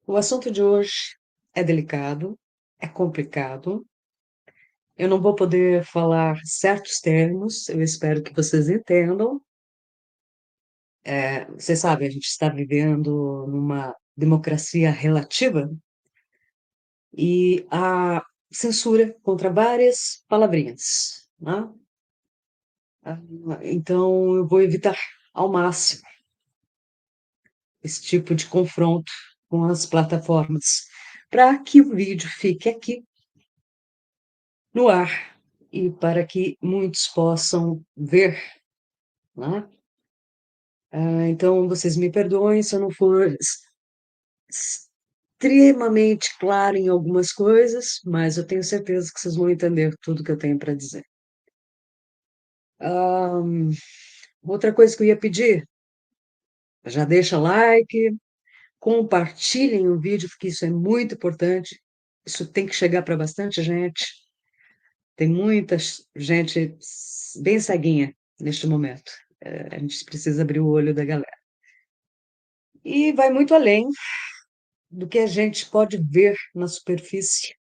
O assunto de hoje é delicado, é complicado. Eu não vou poder falar certos termos, eu espero que vocês entendam. Você sabe, a gente está vivendo numa democracia relativa e há censura contra várias palavrinhas, né? Ah, Então, eu vou evitar ao máximo esse tipo de confronto com as plataformas, para que o vídeo fique aqui no ar e para que muitos possam ver, né? Então, vocês me perdoem se eu não for extremamente clara em algumas coisas, mas eu tenho certeza que vocês vão entender tudo que eu tenho para dizer. Ah, Outra coisa que eu ia pedir, já deixa like, compartilhem o vídeo, porque isso é muito importante. Isso tem que chegar para bastante gente. Tem muita gente bem ceguinha neste momento. A gente precisa abrir o olho da galera. E vai muito além do que a gente pode ver na superfície,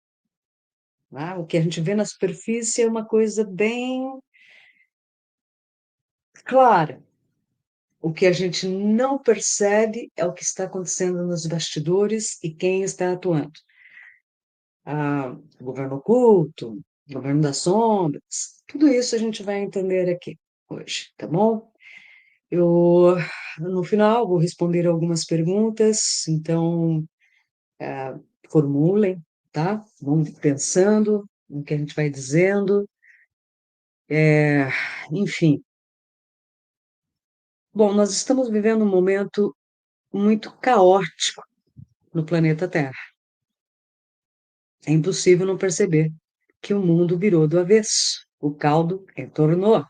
né? O que a gente vê na superfície é uma coisa bem clara. O que a gente não percebe é o que está acontecendo nos bastidores e quem está atuando. Governo oculto, governo das sombras, tudo isso a gente vai entender aqui hoje, tá bom? Eu, no final, vou responder algumas perguntas, então formulem, tá? Vamos pensando no que a gente vai dizendo. Enfim, bom, nós estamos vivendo um momento muito caótico no planeta Terra. É impossível não perceber que o mundo virou do avesso, o caldo entornou.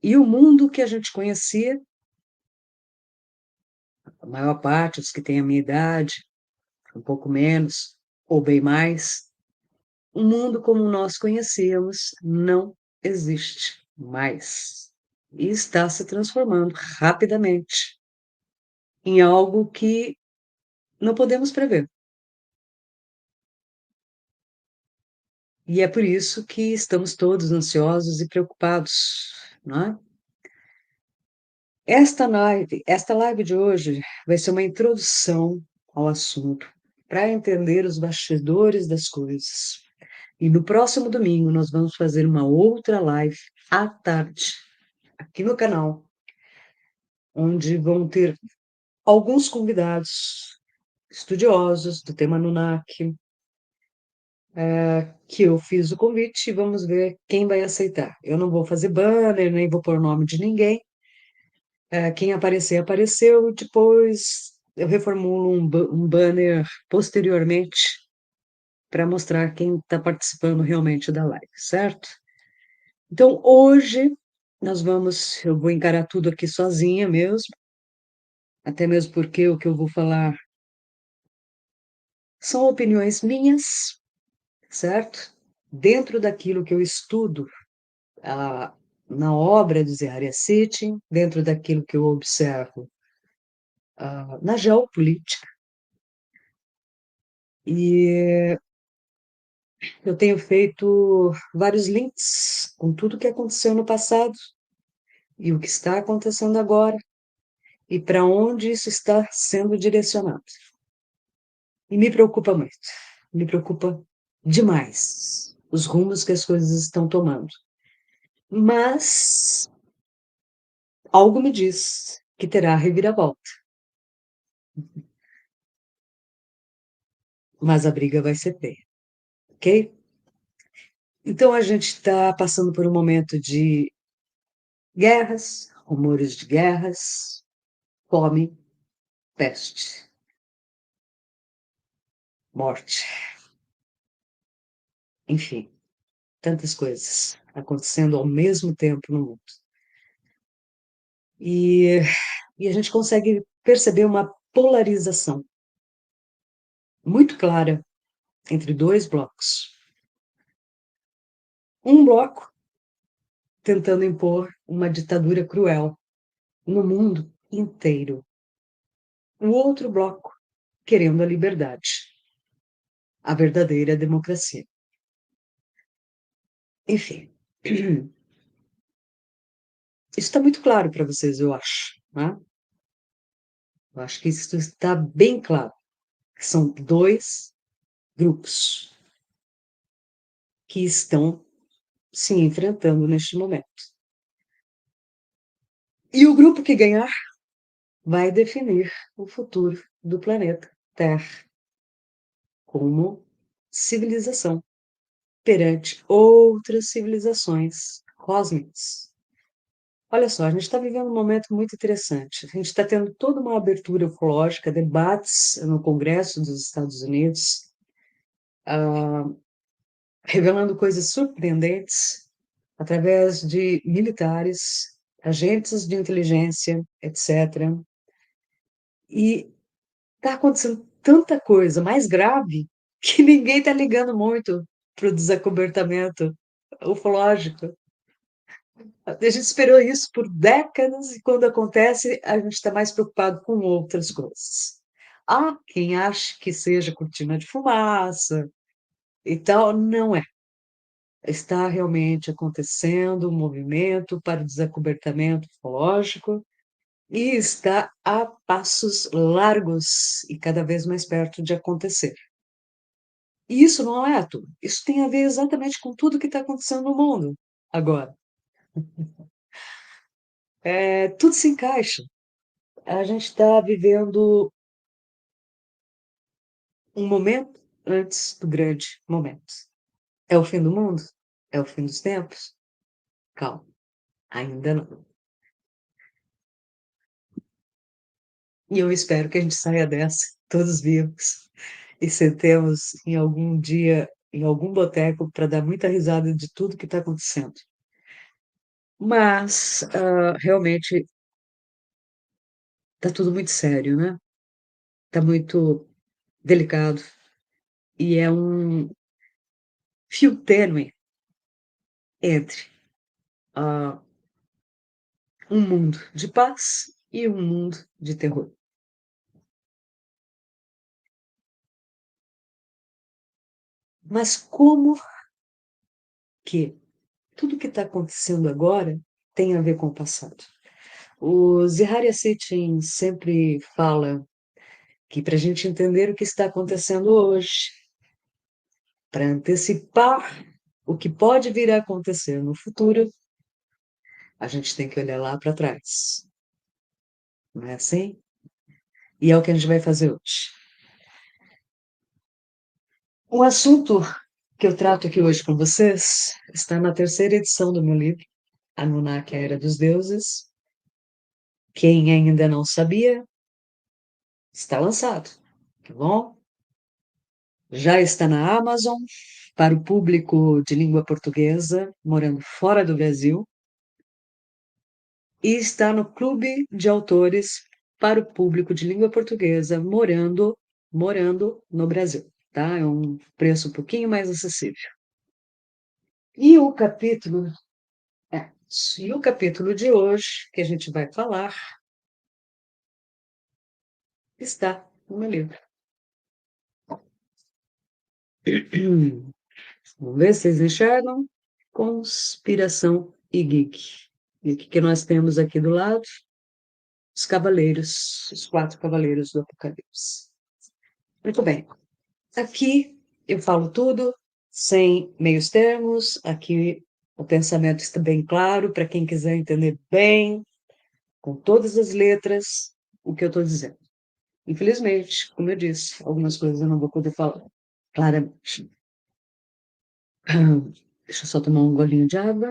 E o mundo que a gente conhecia, a maior parte, os que têm a minha idade, um pouco menos, ou bem mais, o mundo como nós conhecíamos não existe mais. E está se transformando rapidamente em algo que não podemos prever. E é por isso que estamos todos ansiosos e preocupados, não é? Esta live de hoje vai ser uma introdução ao assunto, para entender os bastidores das coisas. E no próximo domingo nós vamos fazer uma outra live à tarde, aqui no canal, onde vão ter alguns convidados estudiosos do tema Anunnaki, que eu fiz o convite e vamos ver quem vai aceitar. Eu não vou fazer banner, nem vou pôr nome de ninguém. Quem aparecer, apareceu. Depois eu reformulo um banner posteriormente para mostrar quem está participando realmente da live, certo? Então, hoje eu vou encarar tudo aqui sozinha mesmo, até mesmo porque o que eu vou falar são opiniões minhas, certo? Dentro daquilo que eu estudo, ah, na obra do Zeharia Sitchin, dentro daquilo que eu observo, na geopolítica. E eu tenho feito vários links com tudo que aconteceu no passado e o que está acontecendo agora e para onde isso está sendo direcionado. E me preocupa muito, me preocupa demais os rumos que as coisas estão tomando. Mas algo me diz que terá reviravolta, mas a briga vai ser feia, ok? Então a gente está passando por um momento de guerras, rumores de guerras, fome, peste, morte, enfim, tantas coisas acontecendo ao mesmo tempo no mundo. E, e a gente consegue perceber uma polarização muito clara entre dois blocos. Um bloco tentando impor uma ditadura cruel no mundo inteiro. O outro bloco querendo a liberdade, a verdadeira democracia. Enfim, isso está muito claro para vocês, eu acho, né? Eu acho que isso está bem claro, que são dois grupos que estão se enfrentando neste momento. E o grupo que ganhar vai definir o futuro do planeta Terra como civilização perante outras civilizações cósmicas. Olha só, a gente está vivendo um momento muito interessante. A gente está tendo toda uma abertura ecológica, debates no Congresso dos Estados Unidos, revelando coisas surpreendentes através de militares, agentes de inteligência, etc. E está acontecendo tanta coisa mais grave que ninguém está ligando muito para o desacobertamento ufológico. A gente esperou isso por décadas e quando acontece, a gente está mais preocupado com outras coisas. Há quem ache que seja cortina de fumaça e tal, não é. Está realmente acontecendo um movimento para o desacobertamento ufológico e está a passos largos e cada vez mais perto de acontecer. E isso não é à toa. Isso tem a ver exatamente com tudo que está acontecendo no mundo agora. Tudo se encaixa. A gente está vivendo um momento antes do grande momento. É o fim do mundo? É o fim dos tempos? Calma, ainda não. E eu espero que a gente saia dessa, todos vivos, e sentemos em algum dia, em algum boteco, para dar muita risada de tudo que está acontecendo. Mas, realmente, está tudo muito sério, né? Está muito delicado. E é um fio tênue entre ah, um mundo de paz e um mundo de terror. Mas como que tudo que está acontecendo agora tem a ver com o passado? O Zeharia Sitchin sempre fala que para a gente entender o que está acontecendo hoje, para antecipar o que pode vir a acontecer no futuro, a gente tem que olhar lá para trás. Não é assim? E é o que a gente vai fazer hoje. O assunto que eu trato aqui hoje com vocês está na terceira edição do meu livro, Anunnaki, a Era dos Deuses. Quem ainda não sabia, está lançado, tá bom? Já está na Amazon para o público de língua portuguesa morando fora do Brasil e está no Clube de Autores para o público de língua portuguesa morando no Brasil, tá? É um preço um pouquinho mais acessível. E o capítulo e o capítulo de hoje que a gente vai falar está no meu livro. Vamos ver se vocês enxergam. Conspiração e Geek. E o que que nós temos aqui do lado? Os cavaleiros, os quatro cavaleiros do Apocalipse. Muito bem. Aqui eu falo tudo sem meios termos. Aqui o pensamento está bem claro para quem quiser entender bem, com todas as letras, o que eu estou dizendo. Infelizmente, como eu disse, algumas coisas eu não vou poder falar claramente. Deixa eu só tomar um golinho de água.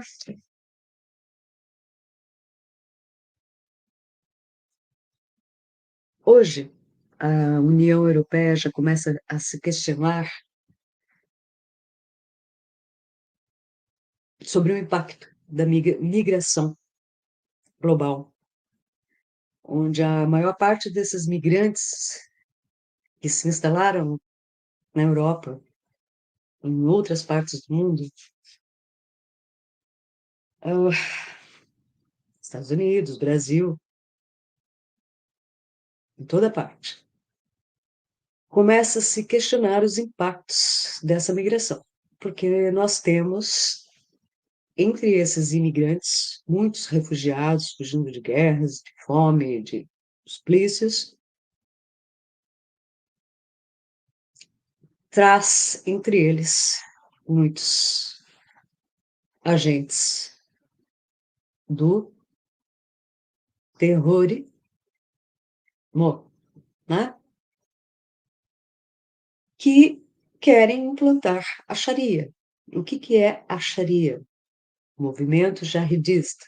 Hoje, a União Europeia já começa a se questionar sobre o impacto da migração global, onde a maior parte desses migrantes que se instalaram na Europa, em outras partes do mundo, Estados Unidos, Brasil, em toda parte. Começa a se questionar os impactos dessa migração, porque nós temos, entre esses imigrantes, muitos refugiados fugindo de guerras, de fome, de suplícios, traz entre eles muitos agentes do terrorismo, né? Que querem implantar a Sharia. O que é a Sharia? Movimento jihadista.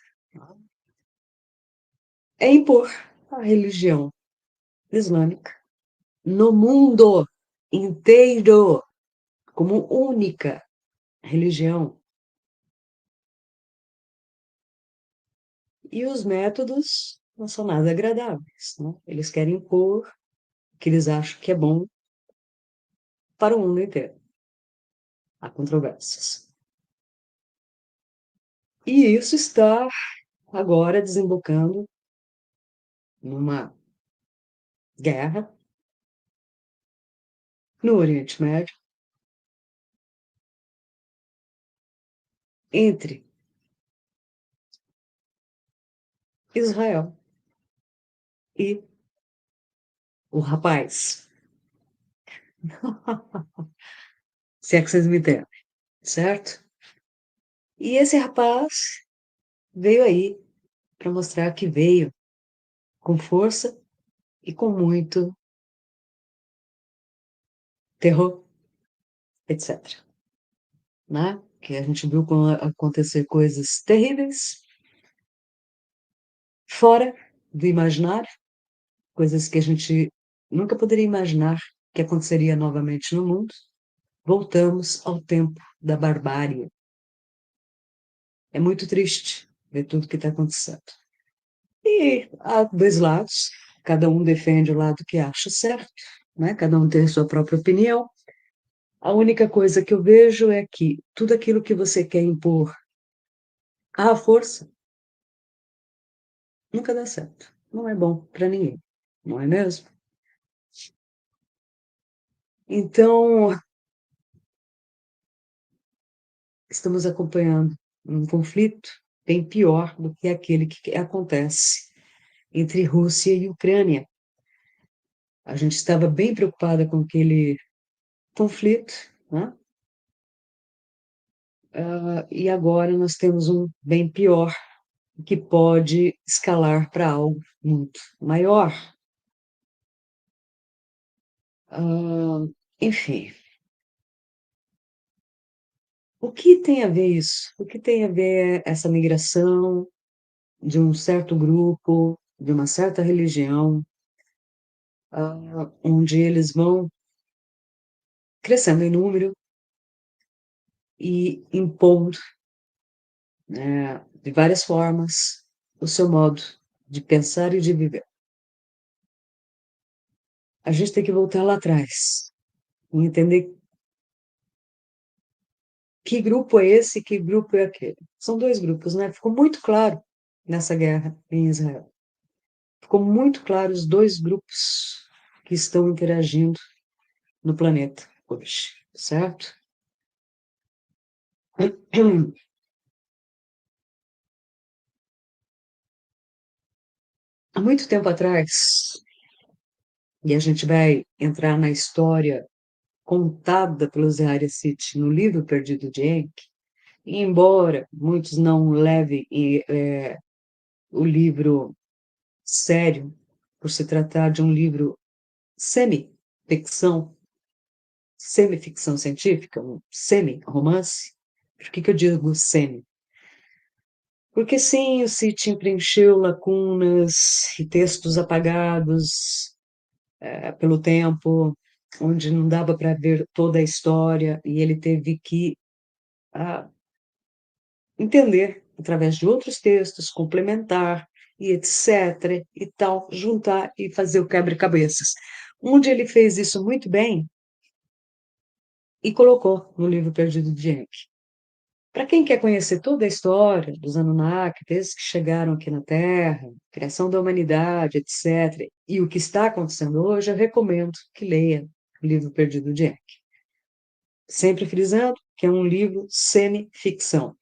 É impor a religião islâmica no mundo inteiro como única religião. E os métodos não são nada agradáveis, né? Eles querem impor o que eles acham que é bom para o mundo inteiro. Há controvérsias. E isso está agora desembocando numa guerra no Oriente Médio entre Israel e o rapaz. Se é que vocês me entendem, certo? E esse rapaz veio aí para mostrar que veio com força e com muito terror, etc. Né? Que a gente viu acontecer coisas terríveis fora do imaginário, coisas que a gente nunca poderia imaginar que aconteceria novamente no mundo. Voltamos ao tempo da barbárie. É muito triste ver tudo que está acontecendo. E há dois lados, cada um defende o lado que acha certo, né? Cada um tem a sua própria opinião. A única coisa que eu vejo é que tudo aquilo que você quer impor à força nunca dá certo. Não é bom para ninguém, não é mesmo? Então, estamos acompanhando um conflito bem pior do que aquele que acontece entre Rússia e Ucrânia. A gente estava bem preocupada com aquele conflito, né? E agora nós temos um bem pior, que pode escalar para algo muito maior. Enfim, o que tem a ver isso? O que tem a ver essa migração de um certo grupo, de uma certa religião, onde eles vão crescendo em número e impondo, né, de várias formas, o seu modo de pensar e de viver. A gente tem que voltar lá atrás e entender que grupo é esse, que grupo é aquele. São dois grupos, né? Ficou muito claro nessa guerra em Israel. Ficou muito claro os dois grupos que estão interagindo no planeta hoje, certo? Há muito tempo atrás, e a gente vai entrar na história contada pelo Zahara Sitchin no livro Perdido de Enki, e embora muitos não levem o livro sério, por se tratar de um livro semi-ficção, semi-ficção científica, um semi-romance, por que eu digo semi? Porque sim, o Sitchin preencheu lacunas e textos apagados pelo tempo, onde não dava para ver toda a história, e ele teve que ah, entender através de outros textos, complementar e etc. e tal, juntar e fazer o quebra-cabeças. Onde ele fez isso muito bem e colocou no livro Perdido de Henk. Para quem quer conhecer toda a história dos Anunnaki, desde que chegaram aqui na Terra, criação da humanidade, etc., e o que está acontecendo hoje, eu recomendo que leia o livro Perdido de Eck. Sempre frisando que é um livro semi-ficção.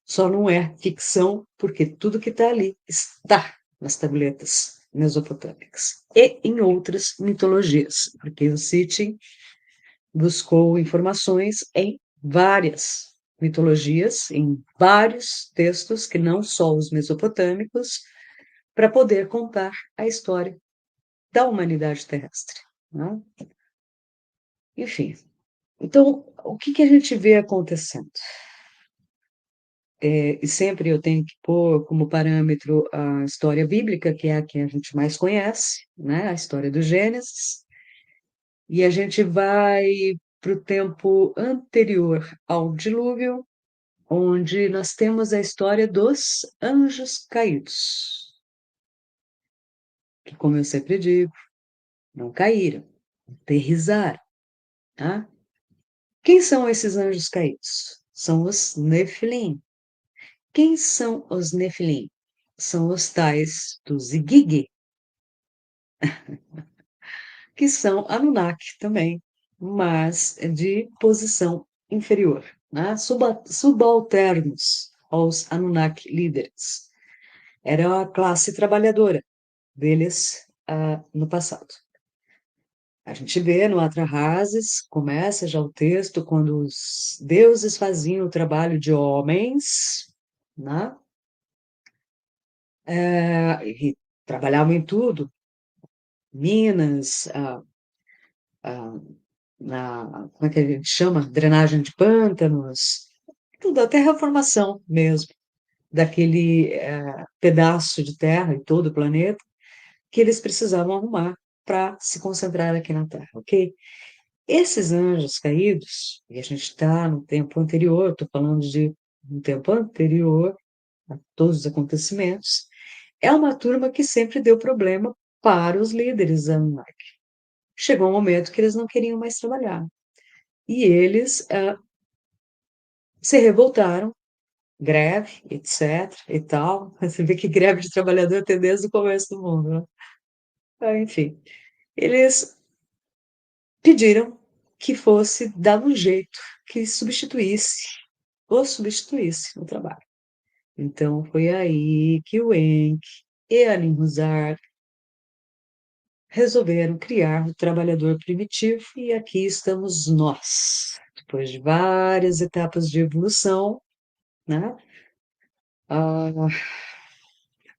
Só não é ficção porque tudo que está ali está nas tabletas mesopotâmicas e em outras mitologias, porque o Sitchin buscou informações em várias mitologias, em vários textos que não só os mesopotâmicos, para poder contar a história da humanidade terrestre, né? Enfim, então, o que a gente vê acontecendo? E sempre eu tenho que pôr como parâmetro a história bíblica, que é a que a gente mais conhece, né? A história do Gênesis, e a gente vai para o tempo anterior ao dilúvio, onde nós temos a história dos anjos caídos, que, como eu sempre digo, não caíram, aterrissaram, tá? Quem são esses anjos caídos? São os Nefilim. Quem são os Nefilim? São os tais dos Igigi, que são Anunnaki também, mas de posição inferior, né? Subalternos aos Anunnaki líderes. Era a classe trabalhadora deles no passado. A gente vê no Atrahasis, começa já o texto, quando os deuses faziam o trabalho de homens, né? E trabalhavam em tudo, minas, como é que a gente chama? Drenagem de pântanos, tudo, a terraformação mesmo, daquele pedaço de terra e todo o planeta que eles precisavam arrumar para se concentrar aqui na Terra, ok? Esses anjos caídos, e a gente está no tempo anterior, estou falando de um tempo anterior a todos os acontecimentos, é uma turma que sempre deu problema para os líderes Anunnaki. Chegou um momento que eles não queriam mais trabalhar. E eles se revoltaram, greve, etc. e tal. Você vê que greve de trabalhador tem desde o começo do mundo, né? Enfim, eles pediram que fosse dado um jeito que os substituísse no trabalho. Então, foi aí que o Enki e a Ninhursag resolveram criar o trabalhador primitivo, e aqui estamos nós, depois de várias etapas de evolução, né? Ah,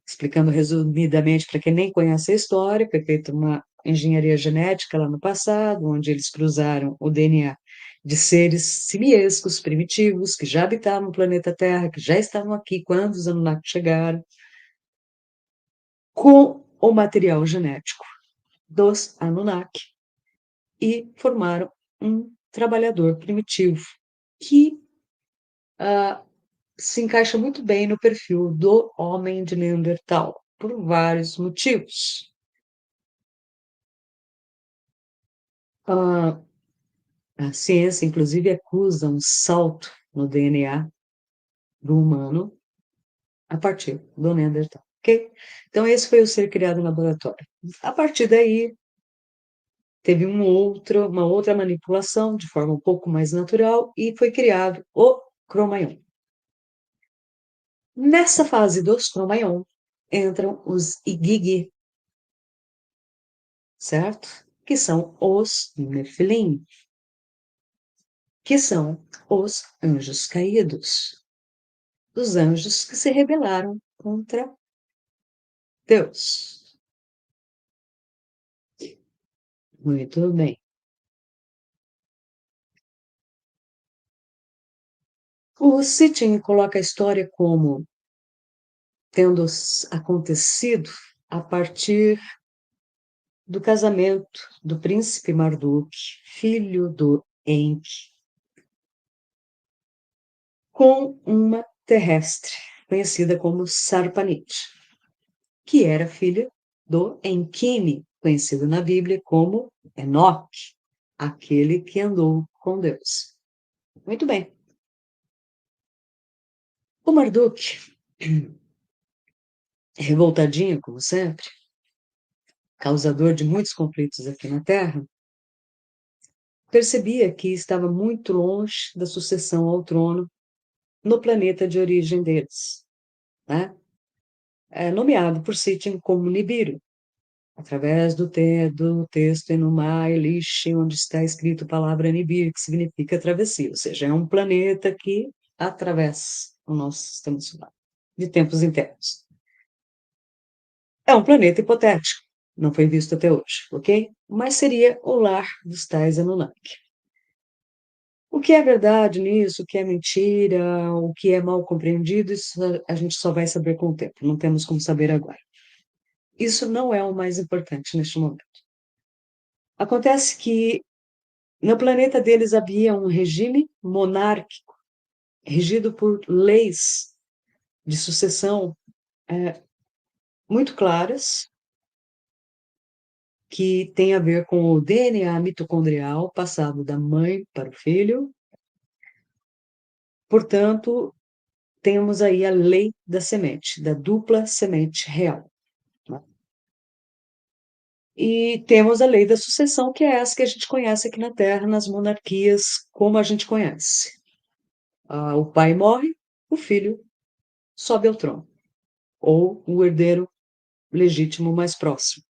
explicando resumidamente para quem nem conhece a história, foi feita uma engenharia genética lá no passado, onde eles cruzaram o DNA de seres simiescos, primitivos, que já habitavam o planeta Terra, que já estavam aqui quando os Anunnaki chegaram, com o material genético dos Anunnaki, e formaram um trabalhador primitivo que se encaixa muito bem no perfil do homem de Neandertal, por vários motivos. Ah, a ciência, inclusive, acusa um salto no DNA do humano a partir do Neandertal, ok? Então, esse foi o ser criado em laboratório. A partir daí, teve uma outra manipulação de forma um pouco mais natural e foi criado o Cro-Magnon. Nessa fase dos Cro-Magnon entram os Igigi, certo? Que são os Nefilim, que são os anjos caídos, os anjos que se rebelaram contra Deus. Muito bem. O Sitchin coloca a história como tendo acontecido a partir do casamento do príncipe Marduk, filho do Enki, com uma terrestre, conhecida como Sarpanit, que era filha do Enkini, conhecido na Bíblia como Enoque, aquele que andou com Deus. Muito bem. O Marduk, revoltadinho, como sempre, causador de muitos conflitos aqui na Terra, percebia que estava muito longe da sucessão ao trono no planeta de origem deles, né? Nomeado por Sitchin como Nibiru, através do texto Enuma Elish, onde está escrito a palavra Nibiru, que significa travessia, ou seja, é um planeta que atravessa o nosso sistema solar, de tempos em tempos. É um planeta hipotético, não foi visto até hoje, ok? Mas seria o lar dos tais Anunnaki. O que é verdade nisso, o que é mentira, o que é mal compreendido, isso a gente só vai saber com o tempo, não temos como saber agora. Isso não é o mais importante neste momento. Acontece que no planeta deles havia um regime monárquico, regido por leis de sucessão muito claras, que têm a ver com o DNA mitocondrial passado da mãe para o filho. Portanto, temos aí a lei da semente, da dupla semente real. Né? E temos a lei da sucessão, que é essa que a gente conhece aqui na Terra, nas monarquias, como a gente conhece. O pai morre, o filho sobe ao trono, ou o herdeiro legítimo mais próximo,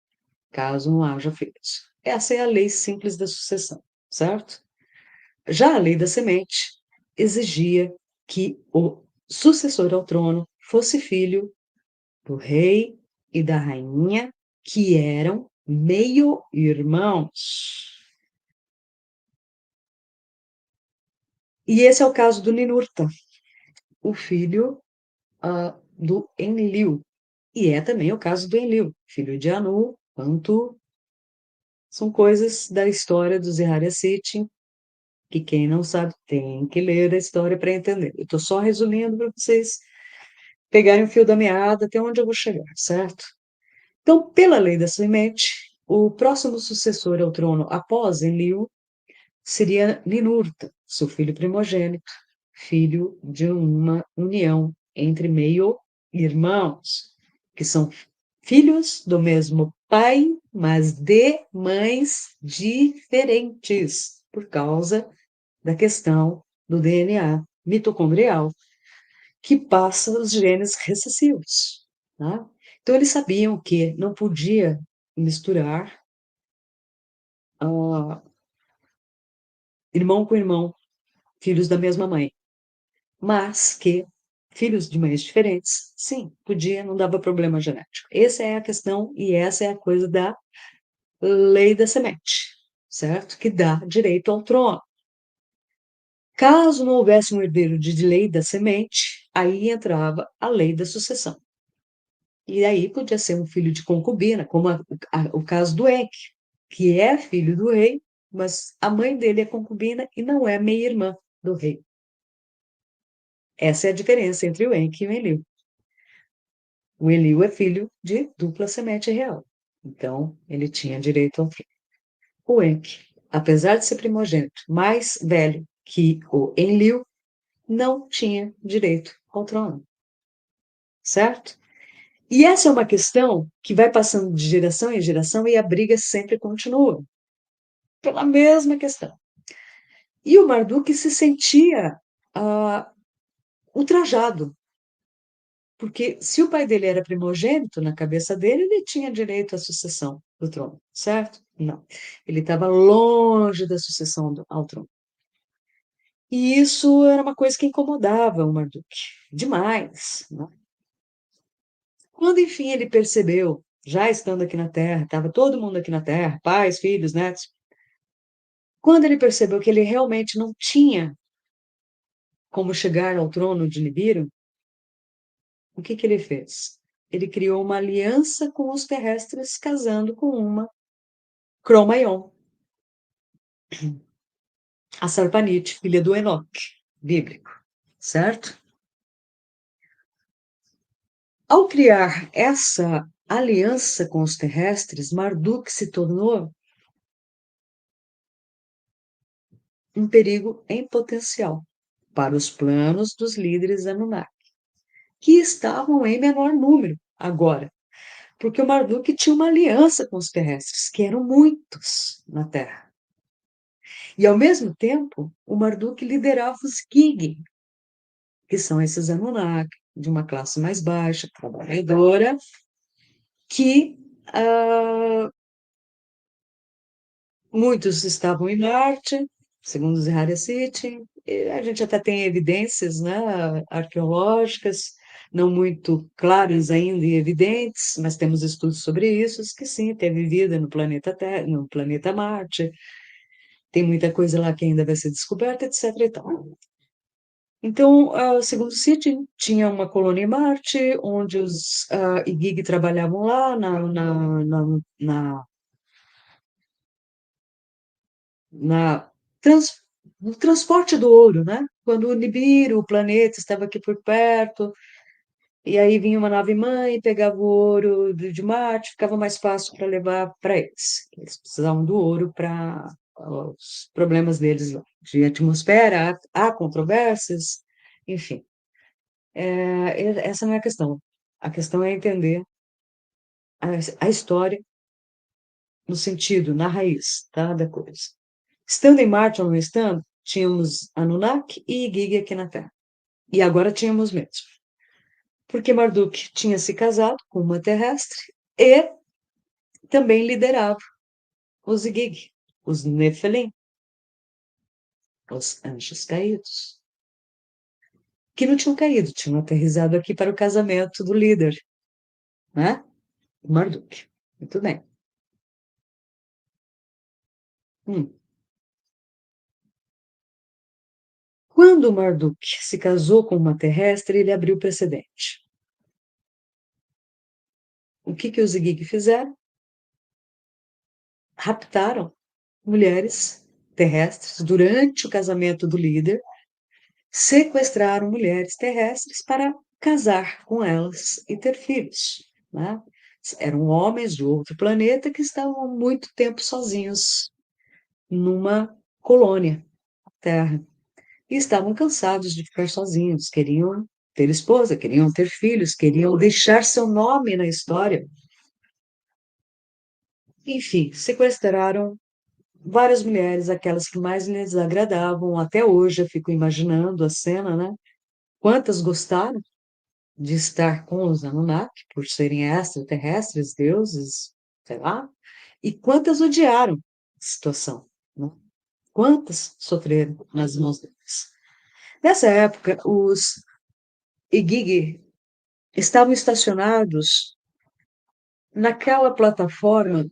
caso não haja filhos. Essa é a lei simples da sucessão, certo? Já a lei da semente exigia que o sucessor ao trono fosse filho do rei e da rainha, que eram meio-irmãos. E esse é o caso do Ninurta, o filho do Enlil. E é também o caso do Enlil, filho de Anu, Antu. São coisas da história do Zihar Sitchin, que quem não sabe tem que ler a história para entender. Eu estou só resumindo para vocês pegarem o fio da meada até onde eu vou chegar, certo? Então, pela lei da semente, o próximo sucessor ao trono após Enlil seria Ninurta, seu filho primogênito, filho de uma união entre meio-irmãos, que são filhos do mesmo pai, mas de mães diferentes, por causa da questão do DNA mitocondrial, que passa os genes recessivos. Tá? Então, eles sabiam que não podia misturar irmão com irmão, filhos da mesma mãe, mas que filhos de mães diferentes, sim, podia, não dava problema genético. Essa é a questão e essa é a coisa da lei da semente, certo? Que dá direito ao trono. Caso não houvesse um herdeiro de lei da semente, aí entrava a lei da sucessão. E aí podia ser um filho de concubina, como o caso do Enki, que é filho do rei, mas a mãe dele é concubina e não é meia-irmã do rei. Essa é a diferença entre o Enki e o Enlil. O Enlil é filho de dupla semente real, então ele tinha direito ao trono. O Enki, apesar de ser primogênito mais velho que o Enlil, não tinha direito ao trono, certo? E essa é uma questão que vai passando de geração em geração e a briga sempre continua, pela mesma questão. E o Marduk se sentia ultrajado, porque se o pai dele era primogênito, na cabeça dele, ele tinha direito à sucessão do trono, certo? Não. Ele estava longe da sucessão ao trono. E isso era uma coisa que incomodava o Marduk demais. Né? Quando, enfim, ele percebeu, já estando aqui na Terra, estava todo mundo aqui na Terra, pais, filhos, netos, quando ele percebeu que ele realmente não tinha como chegar ao trono de Nibiru, o que que ele fez? Ele criou uma aliança com os terrestres, casando com uma Cromaion, a Sarpanite, filha do Enoque, bíblico, certo? Ao criar essa aliança com os terrestres, Marduk se tornou um perigo em potencial para os planos dos líderes Anunnaki. que estavam em menor número agora, porque o Marduk tinha uma aliança com os terrestres, que eram muitos na Terra. E, ao mesmo tempo, o Marduk liderava os Gig, que são esses Anunnaki, de uma classe mais baixa, trabalhadora, que muitos estavam em Marte, segundo os Hareciti. A gente até tem evidências, né, arqueológicas, não muito claras ainda e evidentes, mas temos estudos sobre isso, que sim, teve vida no planeta Terra, no planeta Marte, tem muita coisa lá que ainda vai ser descoberta, etc. e tal. Então, segundo City, tinha uma colônia em Marte, onde os Igig trabalhavam lá na trans- no transporte do ouro, né? Quando o Nibiru, o planeta, estava aqui por perto, e aí vinha uma nave-mãe, pegava o ouro de Marte, ficava mais fácil para levar para eles. Eles precisavam do ouro para os problemas deles lá. De atmosfera, há controvérsias, enfim. Essa não é a questão. A questão é entender a história no sentido, na raiz, tá, da coisa. Estando em Marte ou não estando, tínhamos Anunnaki e Gig aqui na Terra. E agora tínhamos mesmo. Porque Marduk tinha se casado com uma terrestre e também liderava os Gig, os Nefelim, os anjos caídos, que não tinham caído, tinham aterrissado aqui para o casamento do líder, né? Marduk. Muito bem. Hum. Quando Marduk se casou com uma terrestre, ele abriu precedente. O que os Igig fizeram? Raptaram mulheres terrestres durante o casamento do líder, sequestraram mulheres terrestres para casar com elas e ter filhos, né? Eram homens de outro planeta que estavam há muito tempo sozinhos numa colônia, Terra, e estavam cansados de ficar sozinhos, queriam ter esposa, queriam ter filhos, queriam deixar seu nome na história. Enfim, sequestraram várias mulheres, aquelas que mais lhes agradavam. Até hoje eu fico imaginando a cena, né? Quantas gostaram de estar com os Anunnaki, por serem extraterrestres, deuses, sei lá, e quantas odiaram a situação, né? Quantas sofreram nas mãos deles. Nessa época, os Igigi estavam estacionados naquela plataforma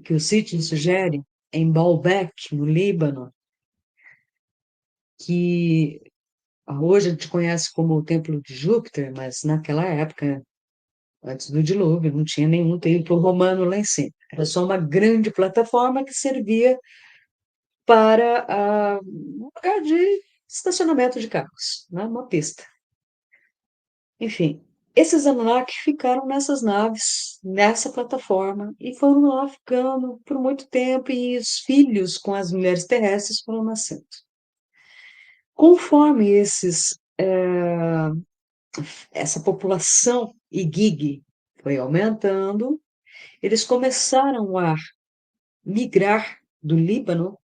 que o sítio sugere, em Baalbek, no Líbano, que hoje a gente conhece como o Templo de Júpiter, mas naquela época, antes do dilúvio, não tinha nenhum templo romano lá em cima. Era só uma grande plataforma que servia para um lugar de estacionamento de carros, né? Uma pista. Enfim, esses Anunnaki ficaram nessas naves, nessa plataforma, e foram lá ficando por muito tempo, e os filhos com as mulheres terrestres foram nascendo. Conforme essa população Igigi foi aumentando, eles começaram a migrar do Líbano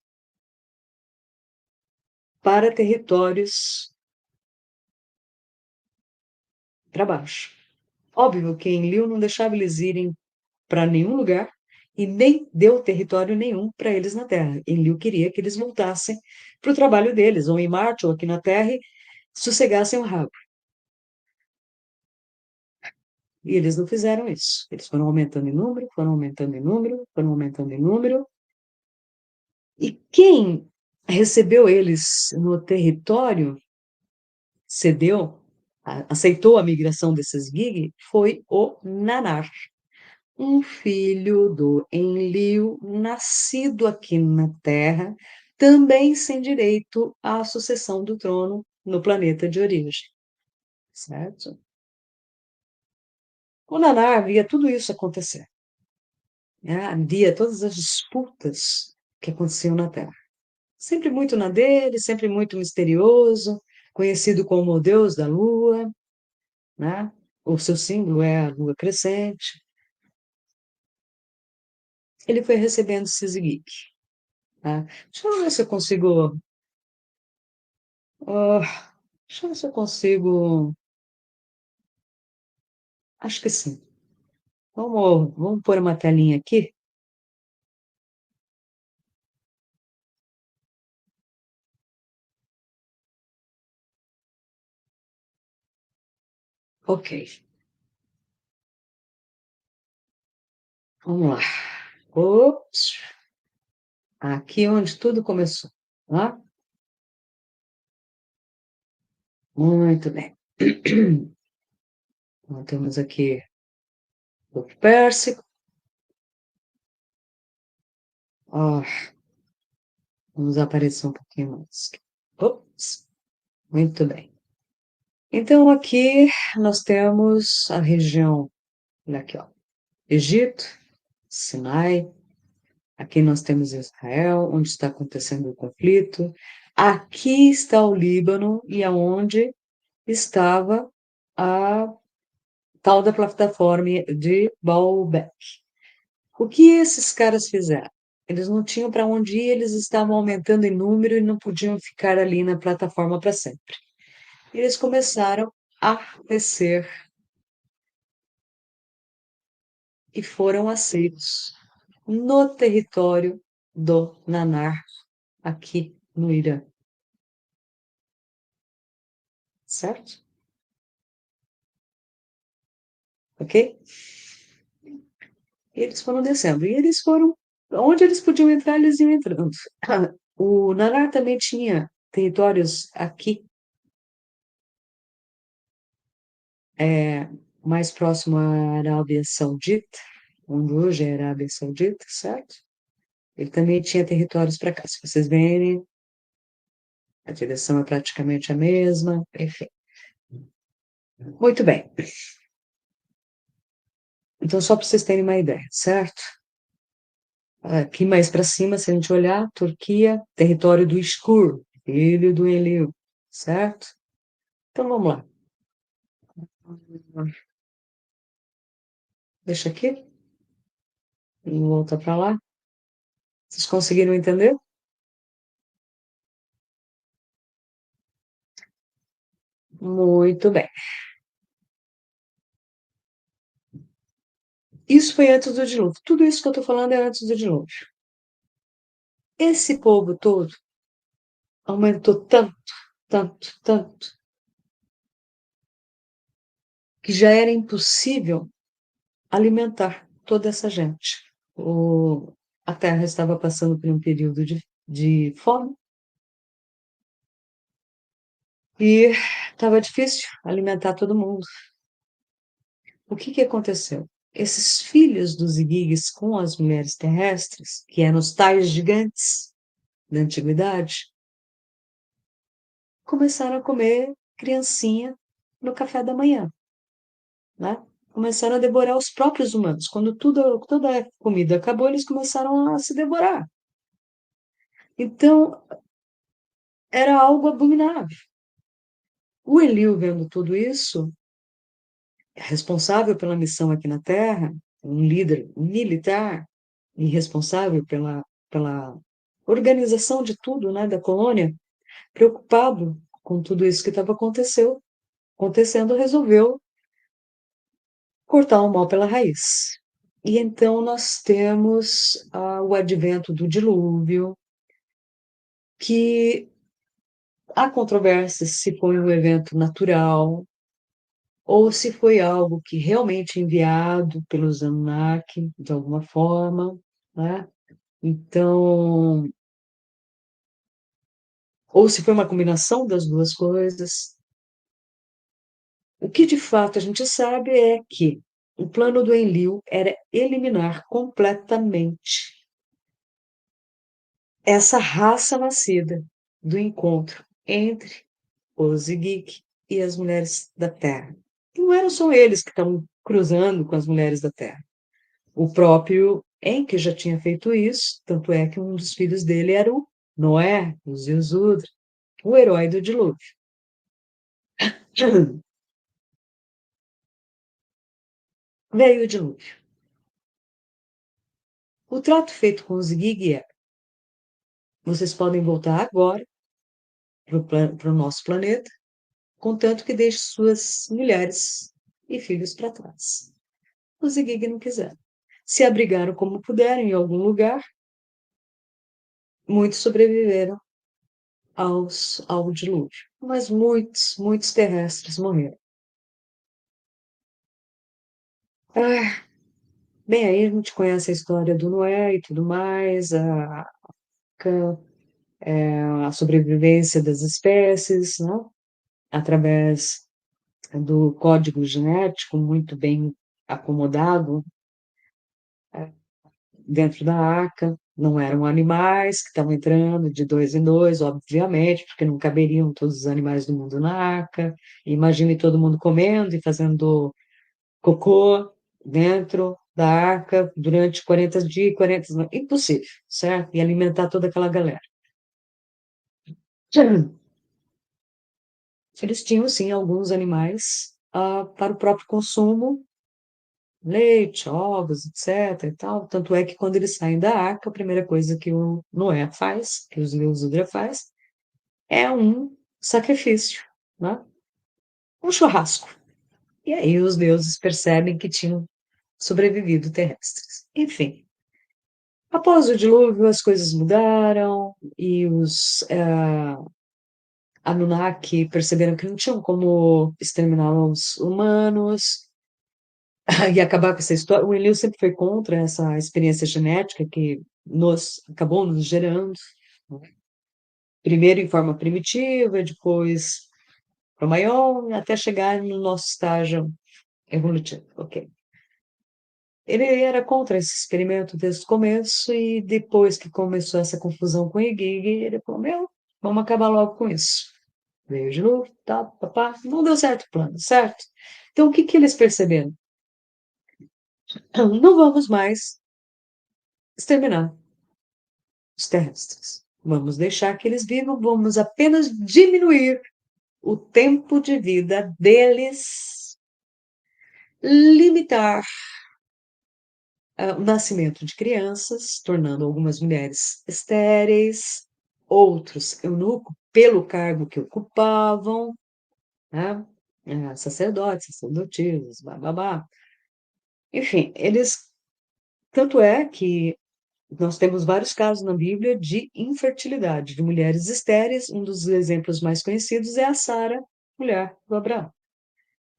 para territórios para baixo. Óbvio que Enlil não deixava eles irem para nenhum lugar e nem deu território nenhum para eles na Terra. Enlil queria que eles voltassem para o trabalho deles, ou em Marte, ou aqui na Terra, e sossegassem o rabo. E eles não fizeram isso. Eles foram aumentando em número, foram aumentando em número, foram aumentando em número. E quem recebeu eles no território, cedeu, aceitou a migração desses Gig, foi o Nanar, um filho do Enlil, nascido aqui na Terra, também sem direito à sucessão do trono no planeta de origem, certo? O Nanar via tudo isso acontecer, né? Via todas as disputas que aconteciam na Terra. Sempre muito na dele, sempre muito misterioso, conhecido como o Deus da Lua. né? O seu símbolo é a lua crescente. Ele foi recebendo Sizigeek, tá? Deixa eu ver se eu consigo. Deixa eu ver se eu consigo. Acho que sim. Vamos pôr uma telinha aqui. Ok, vamos lá. Ops, aqui onde tudo começou, tá? Muito bem. Então, temos aqui o pérsico. Ó, vamos aparecer um pouquinho mais. Ops, muito bem. Então, aqui nós temos a região, olha aqui, ó, Egito, Sinai. Aqui nós temos Israel, onde está acontecendo o conflito. Aqui está o Líbano e aonde estava a tal da plataforma de Baalbek. O que esses caras fizeram? Eles não tinham para onde ir, eles estavam aumentando em número e não podiam ficar ali na plataforma para sempre. Eles começaram a descer e foram aceitos no território do Nanar, aqui no Irã, certo? Ok? Eles foram descendo e eles foram onde eles podiam entrar, eles iam entrando. O Nanar também tinha territórios aqui, mais próximo à Arábia Saudita, onde hoje é a Arábia Saudita, certo? Ele também tinha territórios para cá. Se vocês verem, a direção é praticamente a mesma, enfim. Muito bem. Então, só para vocês terem uma ideia, certo? Aqui mais para cima, se a gente olhar, Turquia, território do Ishkur, filho do Enlil, certo? Então, vamos lá. Deixa aqui e volta para lá. Vocês conseguiram entender? Muito bem. Isso foi antes do dilúvio. Tudo isso que eu estou falando é antes do dilúvio. Esse povo todo aumentou tanto, tanto, tanto, que já era impossível alimentar toda essa gente. A Terra estava passando por um período de fome e estava difícil alimentar todo mundo. O que que aconteceu? Esses filhos dos igigues com as mulheres terrestres, que eram os tais gigantes da antiguidade, começaram a comer criancinha no café da manhã, né? Começaram a devorar os próprios humanos. Quando toda a comida acabou, eles começaram a se devorar. Então, era algo abominável. O Enlil, vendo tudo isso, responsável pela missão aqui na Terra, um líder militar e responsável pela organização de tudo, né, da colônia, preocupado com tudo isso que estava acontecendo, resolveu cortar o mal pela raiz. E então nós temos o advento do dilúvio, que há controvérsias se foi um evento natural ou se foi algo que realmente enviado pelos Anunnaki, de alguma forma, né? Então, ou se foi uma combinação das duas coisas. O que de fato a gente sabe é que o plano do Enlil era eliminar completamente essa raça nascida do encontro entre os Igik e as mulheres da Terra. E não eram só eles que estavam cruzando com as mulheres da Terra. O próprio Enki já tinha feito isso, tanto é que um dos filhos dele era o Noé, o Ziusudra, o herói do dilúvio. Veio o dilúvio. O trato feito com os Igigi é: vocês podem voltar agora para o nosso planeta, contanto que deixe suas mulheres e filhos para trás. Os Igigi não quiseram. Se abrigaram como puderam em algum lugar, muitos sobreviveram ao dilúvio, mas muitos terrestres morreram. Ah, bem, aí a gente conhece a história do Noé e tudo mais, a sobrevivência das espécies, né? Através do código genético muito bem acomodado dentro da arca. Não eram animais que estavam entrando de dois em dois, obviamente, porque não caberiam todos os animais do mundo na arca. Imagine todo mundo comendo e fazendo cocô dentro da arca durante 40 dias, 40 noites. Impossível, certo? E alimentar toda aquela galera. Eles tinham, sim, alguns animais para o próprio consumo, leite, ovos, etc. e tal. Tanto é que quando eles saem da arca, a primeira coisa que o Noé faz, que os Leusudra faz, é um sacrifício, né? Um churrasco. E aí os deuses percebem que tinham sobrevivido terrestres. Enfim, após o dilúvio, as coisas mudaram e os Anunnaki perceberam que não tinham como exterminar os humanos e acabar com essa história. O Enlil sempre foi contra essa experiência genética que acabou nos gerando, né? Primeiro em forma primitiva, depois Cromagnon, até chegar no nosso estágio evolutivo. Ok. Ele era contra esse experimento desde o começo e depois que começou essa confusão com o Igigi, ele falou, meu, vamos acabar logo com isso. Veio de novo, tá, papá, não deu certo o plano, certo? Então, o que que eles perceberam? Não vamos mais exterminar os terrestres. Vamos deixar que eles vivam, vamos apenas diminuir o tempo de vida deles, limitar o nascimento de crianças, tornando algumas mulheres estéreis, outros eunucos, pelo cargo que ocupavam, né? Sacerdotes, sacerdotisas, babá. Enfim, tanto é que nós temos vários casos na Bíblia de infertilidade de mulheres estéreis. Um dos exemplos mais conhecidos é a Sara, mulher do Abraão.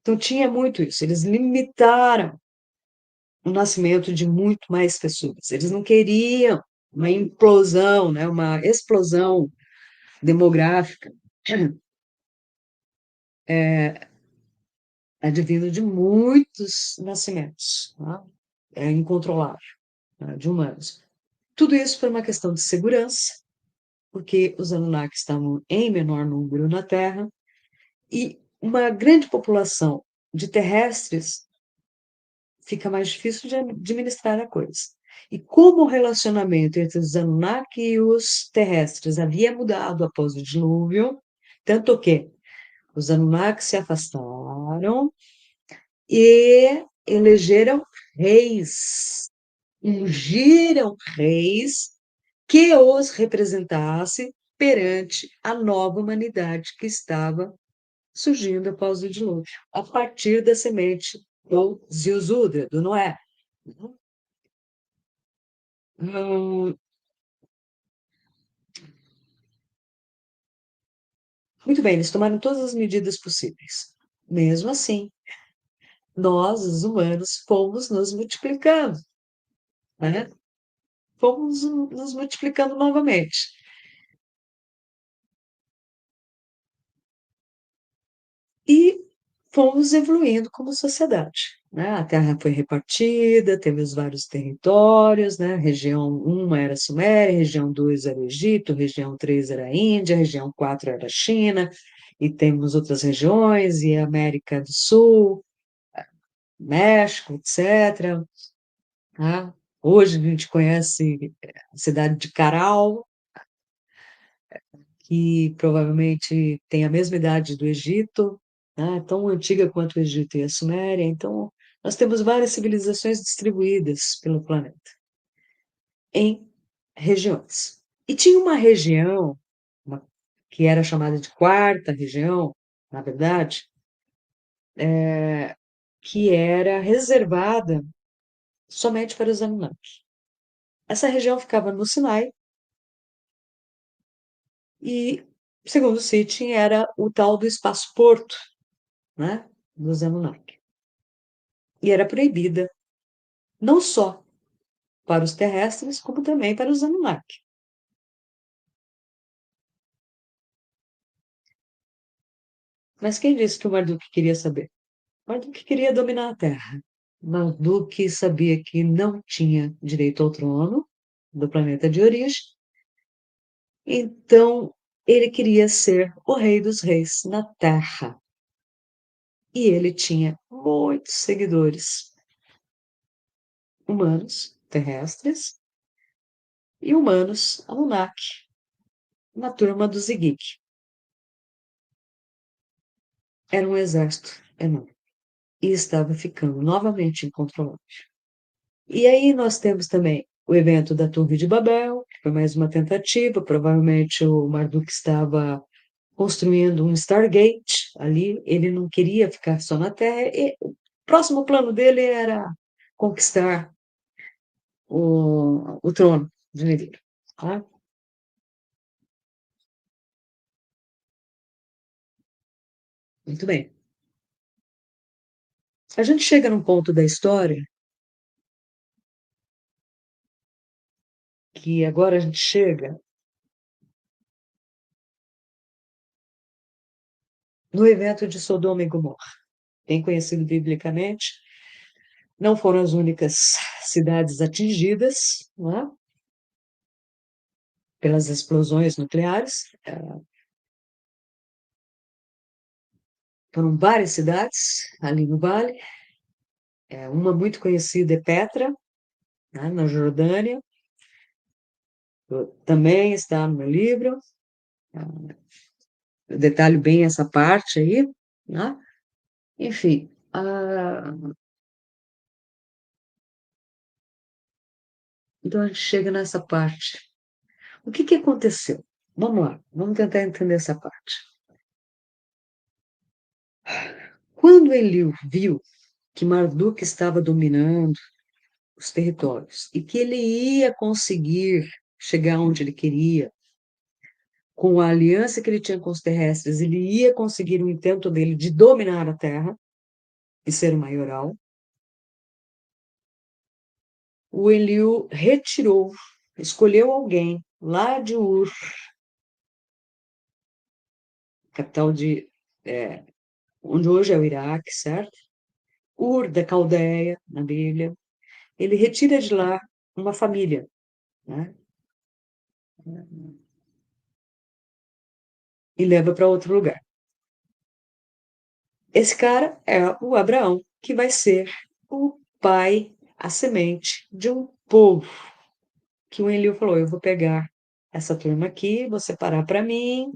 Então tinha muito isso. Eles limitaram o nascimento de muito mais pessoas. Eles não queriam uma implosão, né, uma explosão demográfica advindo de muitos nascimentos, tá? É incontrolável, né, de humanos. Tudo isso por uma questão de segurança, porque os Anunnaki estavam em menor número na Terra e uma grande população de terrestres fica mais difícil de administrar a coisa. E como o relacionamento entre os Anunnaki e os terrestres havia mudado após o dilúvio, tanto que os Anunnaki se afastaram e elegeram reis, ungiram reis que os representasse perante a nova humanidade que estava surgindo após o dilúvio, a partir da semente do Ziusudra, do Noé. Hum, Muito bem, eles tomaram todas as medidas possíveis. Mesmo assim, nós, os humanos, fomos nos multiplicando, né? Fomos nos multiplicando novamente. E fomos evoluindo como sociedade, né? A Terra foi repartida, teve os vários territórios, né? Região 1 era Suméria, região 2 era o Egito, região 3 era a Índia, região 4 era a China, e temos outras regiões, e a América do Sul, México, etc. Tá? Hoje a gente conhece a cidade de Caral, que provavelmente tem a mesma idade do Egito, né? Tão antiga quanto o Egito e a Suméria. Então, Nós temos várias civilizações distribuídas pelo planeta, em regiões. E tinha uma região, uma- que era chamada de quarta região, na verdade, que era reservada somente para os Anunnaki. Essa região ficava no Sinai e, segundo Sitchin, era o tal do espaço-porto, né, dos Anunnaki. E era proibida não só para os terrestres, como também para os Anunnaki. Mas quem disse que o Marduk queria saber? Marduk queria dominar a Terra. Marduk sabia que não tinha direito ao trono do planeta de origem, então ele queria ser o rei dos reis na Terra. E ele tinha muitos seguidores humanos, terrestres, e humanos, Anunnaki, na turma do Zigig. Era um exército enorme e estava ficando novamente incontrolável. E aí nós temos também o evento da Torre de Babel, que foi mais uma tentativa, provavelmente o Marduk estava construindo um Stargate ali, ele não queria ficar só na Terra, e o próximo plano dele era conquistar o trono de Nibiru. Tá? Muito bem. A gente chega num ponto da história que agora a gente chega no evento de Sodoma e Gomorra, bem conhecido biblicamente. Não foram as únicas cidades atingidas, né, pelas explosões nucleares. Foram várias cidades ali no vale. Uma muito conhecida é Petra, né, na Jordânia. Também está no meu livro. Eu detalho bem essa parte aí, né? Enfim, então a gente chega nessa parte. O que que aconteceu? Vamos lá, vamos tentar entender essa parte. Quando Eliú viu que Marduk estava dominando os territórios e que ele ia conseguir chegar onde ele queria, com a aliança que ele tinha com os terrestres, ele ia conseguir o intento dele de dominar a Terra e ser o maioral. O Eliú retirou, escolheu alguém lá de Ur, capital de onde hoje é o Iraque, certo? Ur da Caldeia, na Bíblia. Ele retira de lá uma família, né? E leva para outro lugar. Esse cara é o Abraão, que vai ser o pai, a semente de um povo. Que o Eliú falou: eu vou pegar essa turma aqui, vou separar para mim,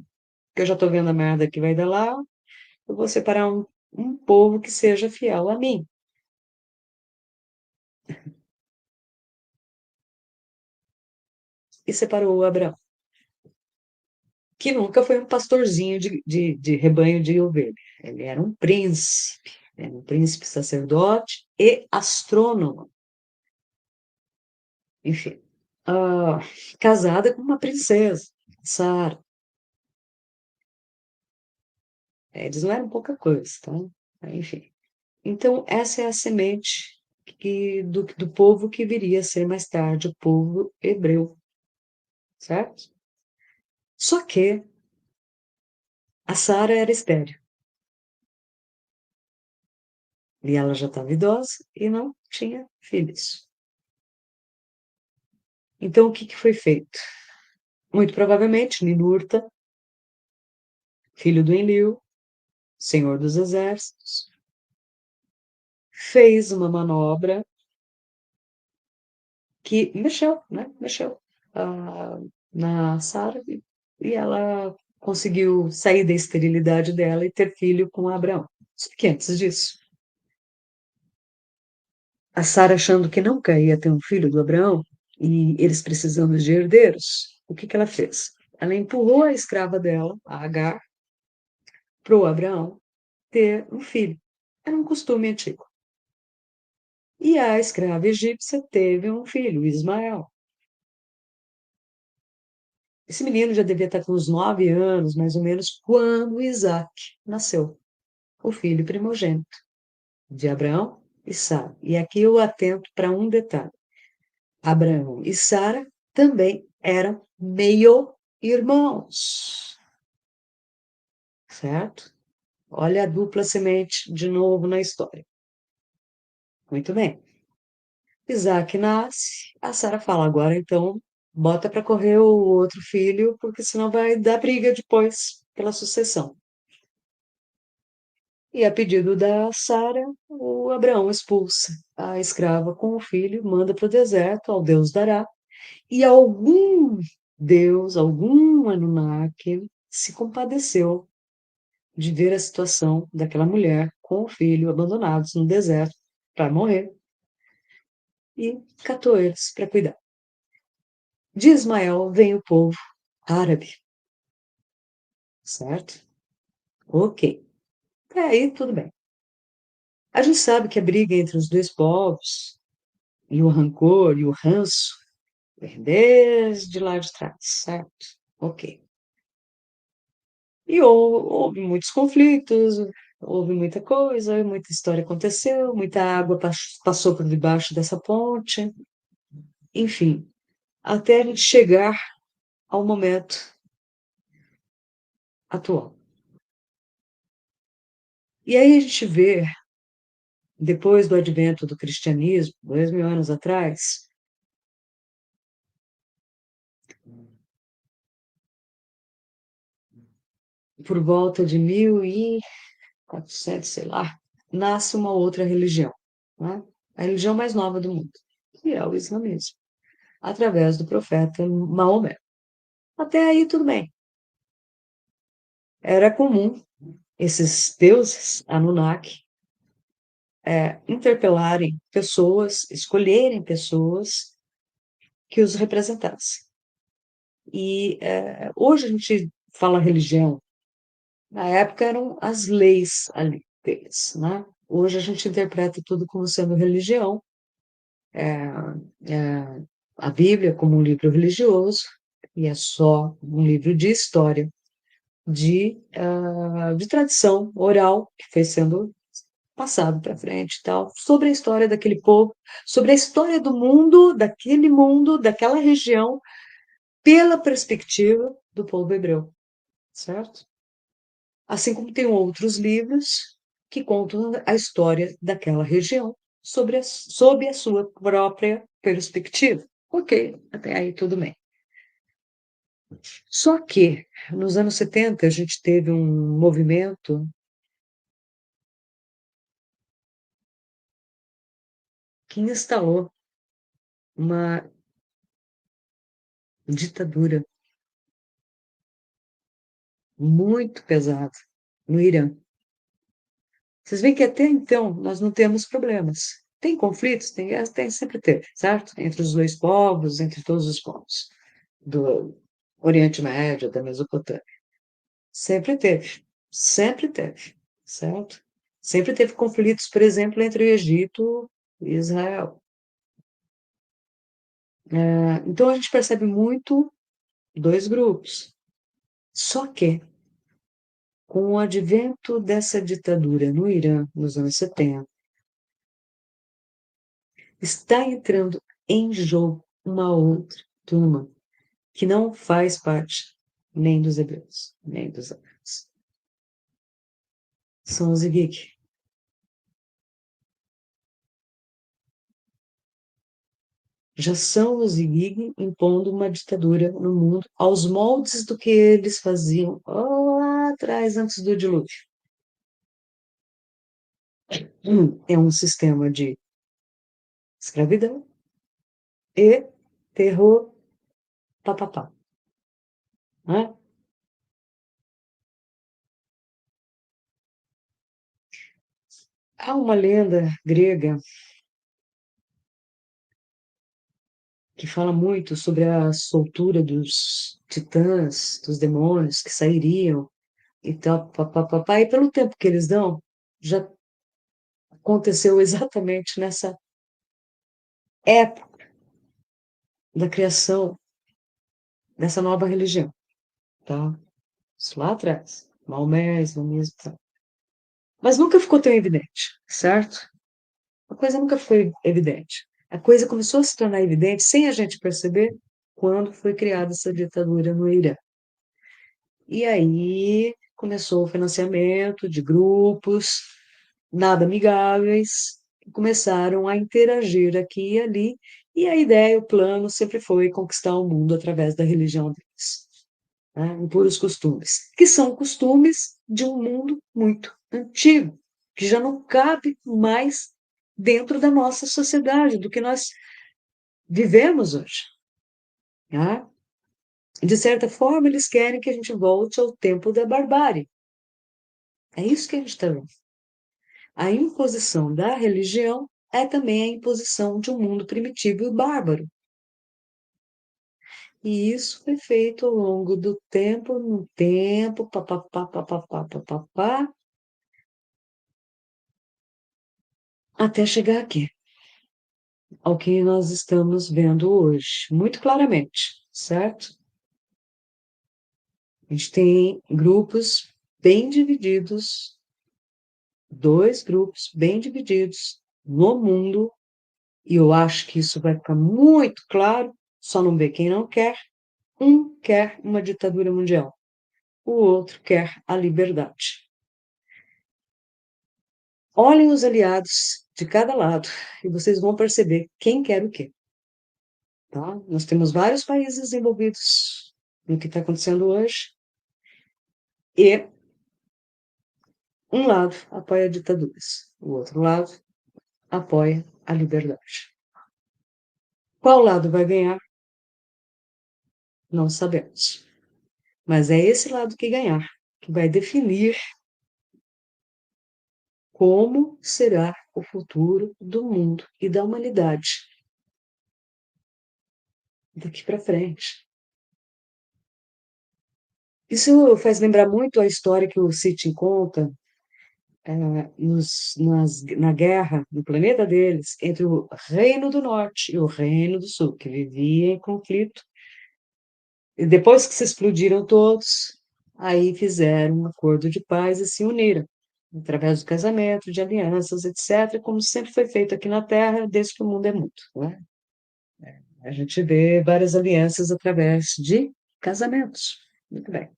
que eu já estou vendo a merda que vai dar lá, eu vou separar um povo que seja fiel a mim. E separou o Abraão, que nunca foi um pastorzinho de rebanho de ovelha. Ele era um príncipe sacerdote e astrônomo. Enfim, ah, casada com uma princesa, Sara. Eles não eram pouca coisa, tá? Enfim. Então, essa é a semente do povo que viria a ser mais tarde o povo hebreu, certo? Só que a Sara era estéril e ela já estava idosa e não tinha filhos. Então, o que que foi feito? Muito provavelmente, Ninurta, filho do Enlil, senhor dos exércitos, fez uma manobra que mexeu, né? Mexeu na Sara e ela conseguiu sair da esterilidade dela e ter filho com Abraão. Só que antes disso, A Sara achando que nunca ia ter um filho do Abraão e eles precisando de herdeiros, o que que ela fez? Ela empurrou a escrava dela, a Agar, para o Abraão ter um filho. Era um costume antigo. E a escrava egípcia teve um filho, Ismael. Esse menino já devia estar com uns 9 anos, mais ou menos, quando Isaac nasceu, o filho primogênito de Abraão e Sara. E aqui eu atento para um detalhe. Abraão e Sara também eram meio-irmãos, certo? Olha a dupla semente de novo na história. Muito bem. Isaac nasce, a Sara fala, agora então bota para correr o outro filho, porque senão vai dar briga depois pela sucessão. E a pedido da Sara, o Abraão expulsa a escrava com o filho, manda para o deserto, ao Deus dará, e algum Deus, algum Anunnaki, se compadeceu de ver a situação daquela mulher com o filho abandonados no deserto para morrer e catou eles para cuidar. De Ismael vem o povo árabe, certo? Ok. Até aí tudo bem. A gente sabe que a briga entre os dois povos e o rancor e o ranço vem desde lá de trás, certo? Ok. E houve muitos conflitos, houve muita coisa, muita história aconteceu, muita água passou por debaixo dessa ponte, enfim, até a gente chegar ao momento atual. E aí a gente vê, depois do advento do cristianismo, 2000 anos atrás, por volta de 1400, sei lá, nasce uma outra religião, né? A religião mais nova do mundo, que é o islamismo, através do profeta Maomé. Até aí tudo bem. Era comum esses deuses Anunnaki interpelarem pessoas, escolherem pessoas que os representassem. E hoje a gente fala religião, na época eram as leis ali deles, né? Hoje a gente interpreta tudo como sendo religião, é, a Bíblia como um livro religioso, e é só um livro de história, de tradição oral que foi sendo passado para frente e tal, sobre a história daquele povo, sobre a história do mundo, daquela região, pela perspectiva do povo hebreu, certo? Assim como tem outros livros que contam a história daquela região sob a sua própria perspectiva. Ok, até aí tudo bem. Só que nos anos 70 a gente teve um movimento que instalou uma ditadura muito pesada no Irã. Vocês veem que até então nós não temos problemas. Tem conflitos, tem guerras, tem, sempre teve, certo? Entre os dois povos, entre todos os povos do Oriente Médio, da Mesopotâmia. Sempre teve, certo? Sempre teve conflitos, por exemplo, entre o Egito e Israel. Então a gente percebe muito dois grupos. Só que, com o advento dessa ditadura no Irã, nos anos 70, está entrando em jogo uma outra turma que não faz parte nem dos hebreus, nem dos árabes. São os Igig. Já são os Igig impondo uma ditadura no mundo aos moldes do que eles faziam lá atrás, antes do dilúvio. É um sistema de escravidão e terror, papapá, né? Há uma lenda grega que fala muito sobre a soltura dos titãs, dos demônios que sairiam e tal, papapá. E pelo tempo que eles dão, já aconteceu exatamente nessa época da criação dessa nova religião, tá? Isso lá atrás, Maomé, islamismo e tal. Mas nunca ficou tão evidente, certo? A coisa nunca foi evidente. A coisa começou a se tornar evidente sem a gente perceber quando foi criada essa ditadura no Irã. E aí começou o financiamento de grupos nada amigáveis que começaram a interagir aqui e ali, e a ideia, o plano sempre foi conquistar o mundo através da religião deles, né? Em puros costumes, que são costumes de um mundo muito antigo, que já não cabe mais dentro da nossa sociedade, do que nós vivemos hoje, né? De certa forma, eles querem que a gente volte ao tempo da barbárie. É isso que a gente está vendo. A imposição da religião é também a imposição de um mundo primitivo e bárbaro. E isso foi feito ao longo do tempo, no tempo, papapá, papapá, papapá, até chegar aqui, ao que nós estamos vendo hoje, muito claramente, certo? A gente tem grupos bem divididos, dois grupos bem divididos no mundo, e eu acho que isso vai ficar muito claro, só não vê quem não quer. Um quer uma ditadura mundial, o outro quer a liberdade. Olhem os aliados de cada lado e vocês vão perceber quem quer o quê. Tá? Nós temos vários países envolvidos no que está acontecendo hoje e um lado apoia ditaduras, o outro lado apoia a liberdade. Qual lado vai ganhar? Não sabemos. Mas é esse lado que ganhar que vai definir como será o futuro do mundo e da humanidade daqui para frente. Isso faz lembrar muito a história que o Sitchin conta na guerra, no planeta deles, entre o Reino do Norte e o Reino do Sul, que vivia em conflito. E depois que se explodiram todos, aí fizeram um acordo de paz e se uniram, através do casamento, de alianças, etc., como sempre foi feito aqui na Terra, desde que o mundo é mundo, né? A gente vê várias alianças através de casamentos. Muito bem.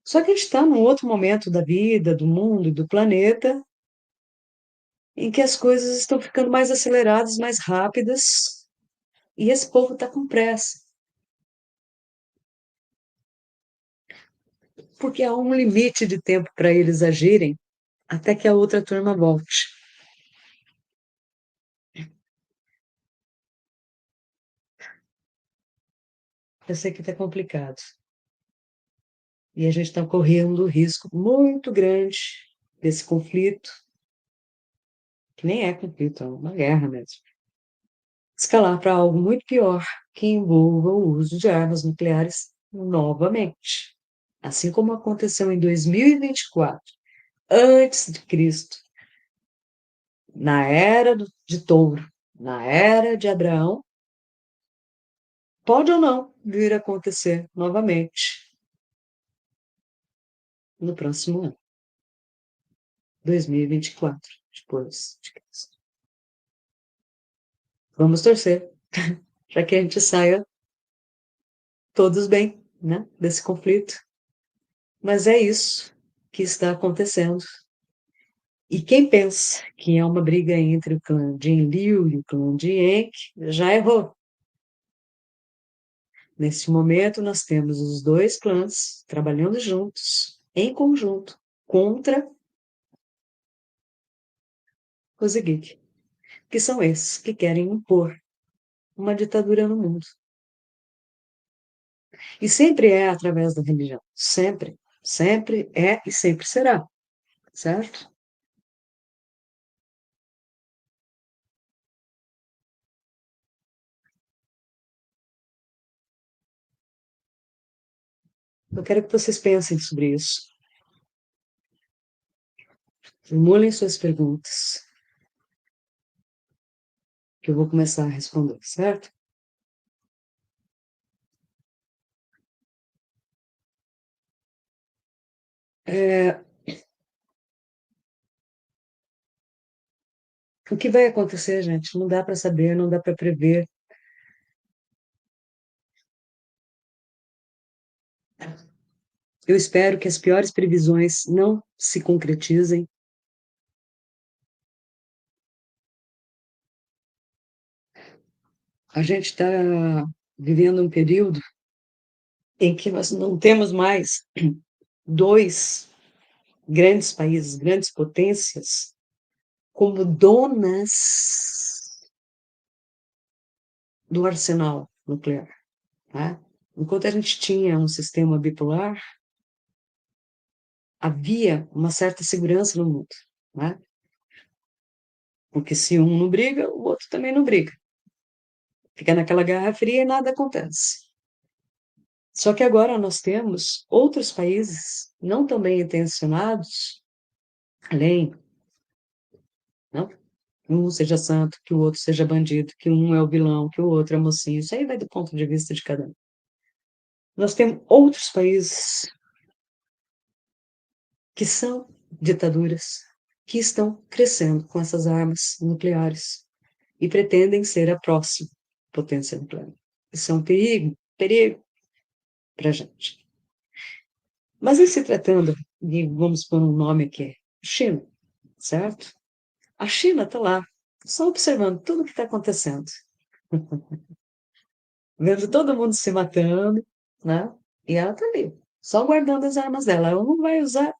Só que a gente está num outro momento da vida, do mundo e do planeta, em que as coisas estão ficando mais aceleradas, mais rápidas, e esse povo está com pressa, porque há um limite de tempo para eles agirem até que a outra turma volte. Eu sei que está complicado. E a gente está correndo um risco muito grande desse conflito, que nem é conflito, é uma guerra mesmo, escalar para algo muito pior, que envolva o uso de armas nucleares novamente. Assim como aconteceu em 2024, antes de Cristo, na era de Touro, na era de Abraão, pode ou não vir a acontecer novamente no próximo ano, 2024, depois de Cristo. Vamos torcer para que a gente saia todos bem, né, desse conflito. Mas é isso que está acontecendo. E quem pensa que é uma briga entre o clã Jin Liu e o clã Jin Enk já errou. Neste momento, nós temos os dois clãs trabalhando juntos, em conjunto, contra os Igik, que são esses que querem impor uma ditadura no mundo. E sempre é através da religião. Sempre. Sempre é e sempre será. Certo? Eu quero que vocês pensem sobre isso. Formulem suas perguntas, que eu vou começar a responder, certo? O que vai acontecer, gente? Não dá para saber, não dá para prever. Eu espero que as piores previsões não se concretizem. A gente está vivendo um período em que nós não temos mais dois grandes países, grandes potências, como donas do arsenal nuclear. Tá? Enquanto a gente tinha um sistema bipolar, havia uma certa segurança no mundo. Né? Porque se um não briga, o outro também não briga. Fica naquela guerra fria e nada acontece. Só que agora nós temos outros países não tão bem intencionados, além, não? Que um seja santo, que o outro seja bandido, que um é o vilão, que o outro é o mocinho. Isso aí vai do ponto de vista de cada um. Nós temos outros países que são ditaduras, que estão crescendo com essas armas nucleares e pretendem ser a próxima potência nuclear. Isso é um perigo, perigo para a gente. Mas em se tratando de, vamos pôr um nome aqui, China, certo? A China está lá, só observando tudo o que está acontecendo, vendo todo mundo se matando, né? E ela está ali, só guardando as armas dela. Ela não vai usar,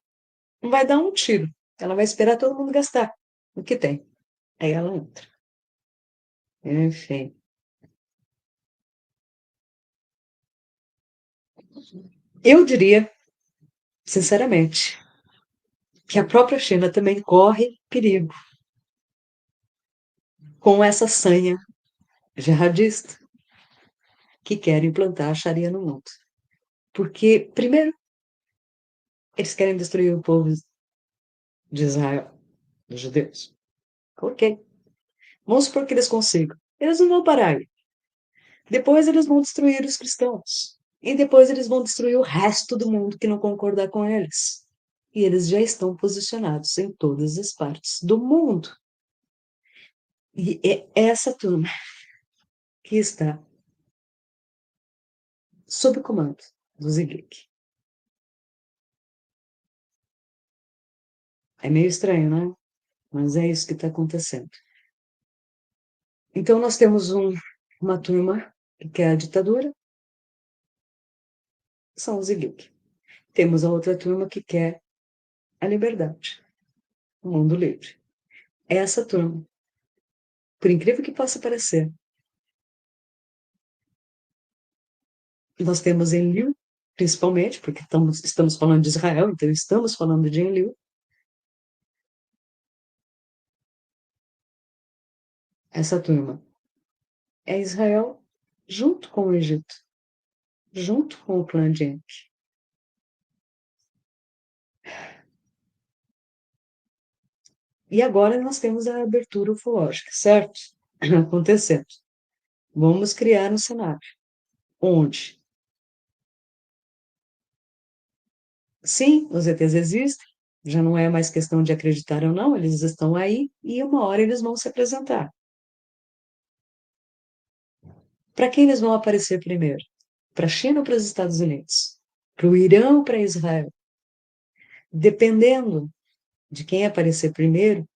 não vai dar um tiro. Ela vai esperar todo mundo gastar o que tem. Aí ela entra. Enfim. Eu diria, sinceramente, que a própria China também corre perigo com essa sanha jihadista que quer implantar a Sharia no mundo. Porque, primeiro, eles querem destruir o povo de Israel, dos judeus. Ok. Vamos supor que eles consigam. Eles não vão parar aí. Depois eles vão destruir os cristãos. E depois eles vão destruir o resto do mundo que não concordar com eles. E eles já estão posicionados em todas as partes do mundo. E é essa turma que está sob o comando do Ziglick. É meio estranho, né? Mas é isso que está acontecendo. Então, nós temos uma turma que quer a ditadura, são os Ziglick. Temos a outra turma que quer a liberdade, o mundo livre. Essa turma, por incrível que possa parecer, nós temos Enlil, principalmente, porque estamos falando de Israel, então estamos falando de Enlil, essa turma é Israel junto com o Egito, junto com o clã de Enki. E agora nós temos a abertura ufológica, certo? Acontecendo. Vamos criar um cenário onde, sim, os ETs existem, já não é mais questão de acreditar ou não, eles estão aí e uma hora eles vão se apresentar. Para quem eles vão aparecer primeiro? Para a China ou para os Estados Unidos? Para o Irã ou para Israel? Dependendo de quem aparecer primeiro,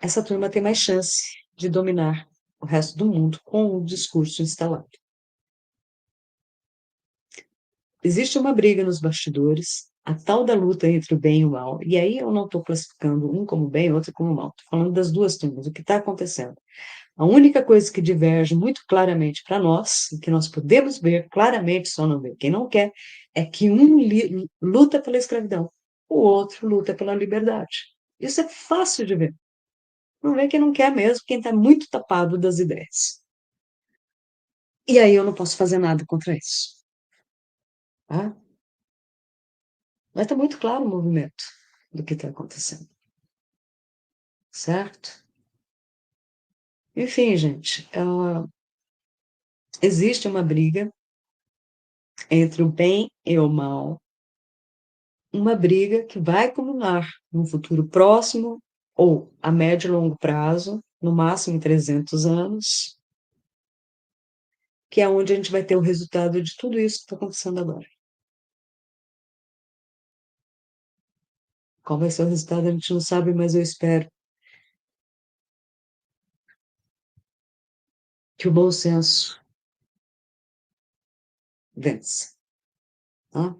essa turma tem mais chance de dominar o resto do mundo com o discurso instalado. Existe uma briga nos bastidores, a tal da luta entre o bem e o mal, e aí eu não estou classificando um como bem e outro como mal, estou falando das duas turmas, o que está acontecendo. A única coisa que diverge muito claramente para nós, e que nós podemos ver claramente, só não vê quem não quer, é que um luta pela escravidão, o outro luta pela liberdade. Isso é fácil de ver. Não vê quem não quer mesmo, quem está muito tapado das ideias. E aí eu não posso fazer nada contra isso. tá? Mas está muito claro o movimento do que está acontecendo, certo? Enfim, gente, existe uma briga entre o bem e o mal, uma briga que vai culminar num futuro próximo ou a médio e longo prazo, no máximo em 300 anos, que é onde a gente vai ter o resultado de tudo isso que está acontecendo agora. Qual vai ser o resultado, a gente não sabe, mas eu espero que o bom senso vence, tá?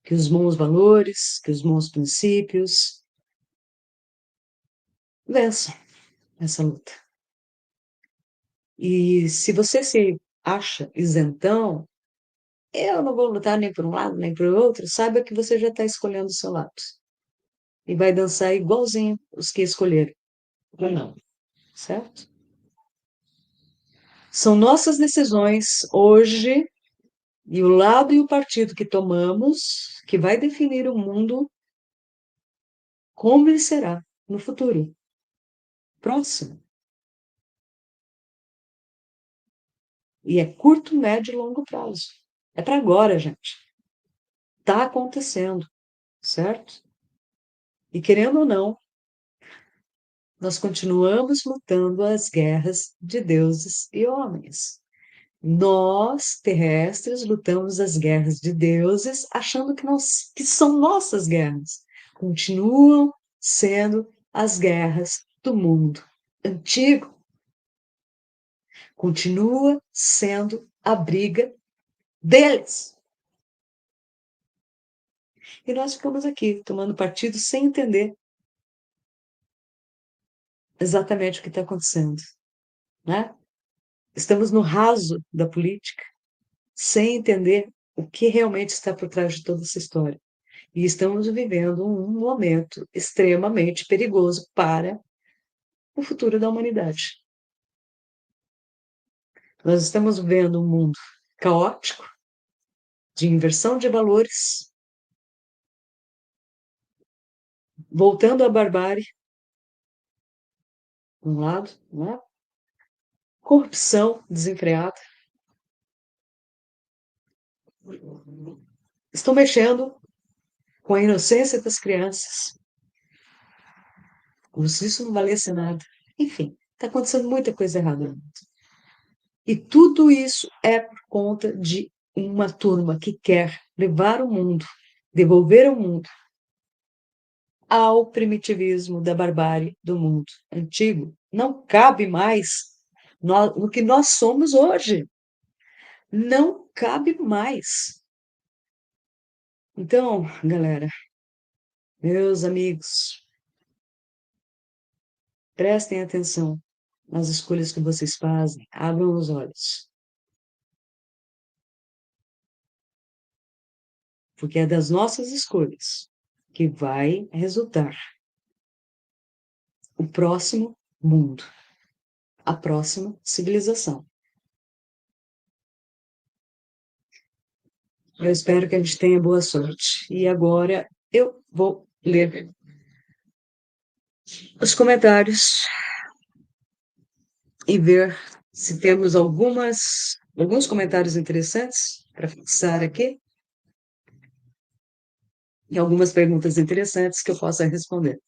Que os bons valores, que os bons princípios vençam essa luta. E se você se acha isentão, eu não vou lutar nem por um lado nem por outro, saiba que você já está escolhendo o seu lado. E vai dançar igualzinho os que escolheram. Ou não, certo? São nossas decisões hoje e o lado e o partido que tomamos que vai definir o mundo como ele será no futuro próximo. E é curto, médio e longo prazo. É para agora, gente. Está acontecendo, certo? E querendo ou não, nós continuamos lutando as guerras de deuses e homens. Nós, terrestres, lutamos as guerras de deuses, achando que são nossas guerras. Continuam sendo as guerras do mundo antigo. Continua sendo a briga deles. E nós ficamos aqui, tomando partido sem entender exatamente o que está acontecendo, né? Estamos no raso da política, sem entender o que realmente está por trás de toda essa história. E estamos vivendo um momento extremamente perigoso para o futuro da humanidade. Nós estamos vivendo um mundo caótico, de inversão de valores, voltando à barbárie, de um lado, né? Corrupção desenfreada. Estão mexendo com a inocência das crianças, como se isso não valesse nada. Enfim, está acontecendo muita coisa errada. E tudo isso é por conta de uma turma que quer levar o mundo, devolver o mundo ao primitivismo da barbárie do mundo antigo. Não cabe mais no que nós somos hoje. Não cabe mais. Então, galera, meus amigos, prestem atenção nas escolhas que vocês fazem, abram os olhos, porque é das nossas escolhas que vai resultar o próximo mundo, a próxima civilização. Eu espero que a gente tenha boa sorte. E agora eu vou ler os comentários e ver se temos alguns comentários interessantes para fixar aqui e algumas perguntas interessantes que eu possa responder.